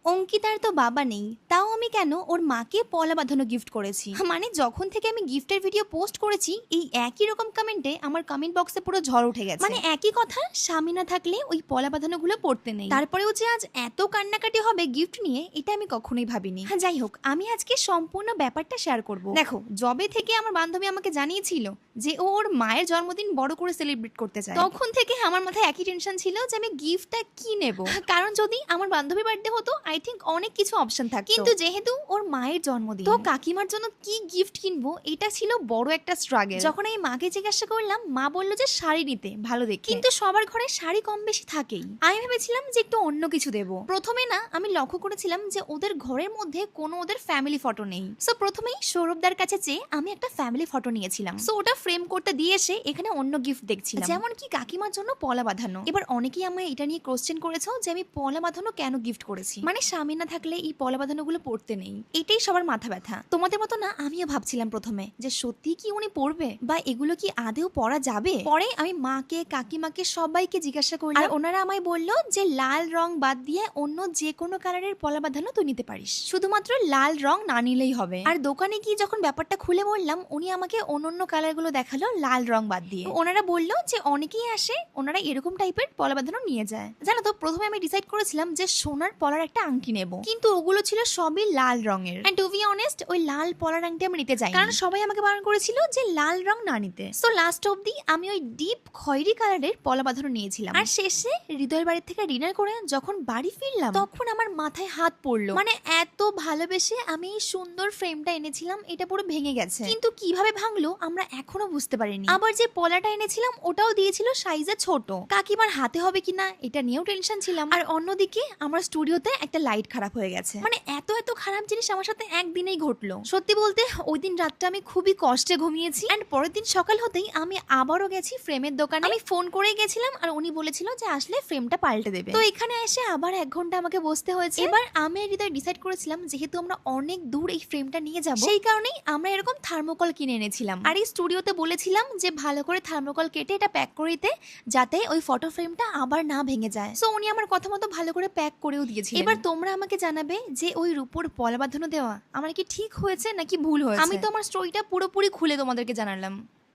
অঙ্কিতার তো বাবা নেই, তাও আমি কেন ওর মাকে পলা বাঁধানো গিফট করেছি। মানে যখন থেকে আমি গিফটের ভিডিও পোস্ট করেছি এই একই রকম কমেন্টে আমার কমেন্ট বক্সে পুরো ঝড় উঠে গেছে। মানে একই কথা, স্বামী না থাকলে ওই পলা বাঁধানো গুলো পড়তে নেই। তারপরেও যে আজ এত কান্নাকাটি হবে গিফট নিয়ে, এটা আমি কখনোই ভাবিনি। হ্যাঁ, যাই হোক, আমি আজকে সম্পূর্ণ ব্যাপারটা শেয়ার করব। দেখো, জবে থেকে আমার বান্ধবী আমাকে জানিয়েছিল যে ও ওর মায়ের জন্মদিন বড় করে সেলিব্রেট করতে চায়, তখন থেকে আমার মাথায় একই টেনশন ছিল যে আমি গিফটটা কি নেব। কারণ যদি আমার বান্ধবীর বার্থডে হতো আই থিঙ্ক অনেক কিছু অপশন থাকতো, কিন্তু যেহেতু ওর মায়ের জন্মদিন, তো কাকিমার জন্য কি গিফট কিনবো এটা ছিল বড় একটা স্ট্রাগল। যখন আমি মাকে জিজ্ঞাসা করলাম, মা বললো যে শাড়ি নিতে ভালো দেখে, কিন্তু সবার ঘরে শাড়ি কম বেশি থাকেই। আমি ভেবেছিলাম যে একটু অন্য কিছু দেবো। প্রথমে না আমি লক্ষ্য করেছিলাম যে ওদের ঘরের মধ্যে কোনো ওদের ফ্যামিলি ফটো নেই। সো প্রথমেই সৌরভদার কাছে চেয়ে আমি একটা ফ্যামিলি ফটো নিয়েছিলাম। সো ওটা ফ্রেম করতে দিয়ে এসে এখানে অন্য গিফট দেখছিলাম, যেমন কি কাকিমার জন্য পলা বাঁধানো। এবার অনেকেই আমায় এটা নিয়ে কোশ্চেন করেছো যে আমি পলা বাঁধানো কেন গিফট করেছি। মানে স্বামী না থাকলে এই পলা বাঁধানো গুলো পড়তে নেই, এটাই সবার মাথা ব্যথা। তোমাদের মতো না আমিও ভাবছিলাম প্রথমে যে সত্যি কি উনি পড়বে বা এগুলো কি আদেও পড়া যাবে। পরে আমি মাকে, কাকিমাকে সবাইকে জিজ্ঞাসা করলাম, আর ওনারা আমায় বললো যে লাল রং বাদ দিয়ে অন্য যে কোনো কালারের পলা বাঁধানো তুই নিতে পারিস, শুধুমাত্র লাল রং না নিলেই হবে। আর দোকানে গিয়ে যখন ব্যাপারটা খুলে বললাম, উনি আমাকে অন্য কালার গুলো দেখালো লাল রং বাদ দিয়ে। ওনারা বললো যে অনেকেই আসে, ওনারা এরকম টাইপের পলা বাঁধানো নিয়ে যায়। জানো তো, প্রথমে আমি ডিসাইড করেছিলাম যে সোনার পলার একটা আংটি নেব, কিন্তু ওগুলো ছিল সবই লাল রঙের। এন্ড টু বি অনেস্ট, ওই লাল পলার আংটি আমি নিতে চাই, কারণ সবাই আমাকে বারণ করেছিল যে লাল রং না নিতে। সো লাস্ট অবধি আমি ওই ডিপ খয়েরি কালারের পলা বাঁধানো নিয়েছিলাম। আর শেষে হৃদয়ের বাড়ি থেকে ডিনার করে যখন বাড়ি ফিরলাম, তখন আমার মাথায় হাত পড়লো। মানে এত ভালোবেসে আমি এই সুন্দর ফ্রেমটা এনেছিলাম, এটা পুরো ভেঙে গেছে। কিন্তু কিভাবে ভাঙলো আমরা এখনো বুঝতে পারিনি। আবার যে পলাটা এনেছিলাম ওটাও দিয়েছিল সাইজে ছোট, কাকিমার হাতে হবে কিনা এটা নিয়েও টেনশন ছিলাম। আর অন্যদিকে আমার স্টুডিওতে একটা লাইট খারাপ হয়ে গেছে। মানে এত খারাপ জিনিস আমার সাথে একদিনেই ঘটলো। সত্যি বলতে ওই দিন রাতটা আমি খুবই কষ্টে ঘুমিয়েছি। এন্ড পরের দিন সকাল হতেই আমি আবারও গেছি ফ্রেমের দোকানে। আমি ফোন করে গেছিলাম আর উনি বলেছিল যে আসলে ফ্রেমটা পাল্টে দেবে। তো এখানে এসে আবার 1 ঘন্টা আমাকে বসতে হয়েছে। এবার আমি হৃদয় ডিসাইড করেছিলাম যেহেতু আমরা অনেক দূর এই ফ্রেমটা নিয়ে যাব, সেই কারণেই আমরা এরকম থার্মোকল কিনে এনেছিলাম। আর এই স্টুডিওতে বলেছিলাম যে ভালো করে থার্মোকল কেটে এটা প্যাক করে দিতে, যাতে ওই ফটো ফ্রেমটা আবার না ভেঙে যায়। সো উনি আমার কথা মতো ভালো করে প্যাক করেও দিয়েছিলেন। এবার তোমরা আমাকে জানাবে যে ওই রূপোর পলা বাঁধানো দেওয়া আমার কি ঠিক হয়েছে নাকি ভুল হয়েছে। আমি তো আমার স্টোরিটা পুরোপুরি খুলে তোমাদেরকে জানালাম।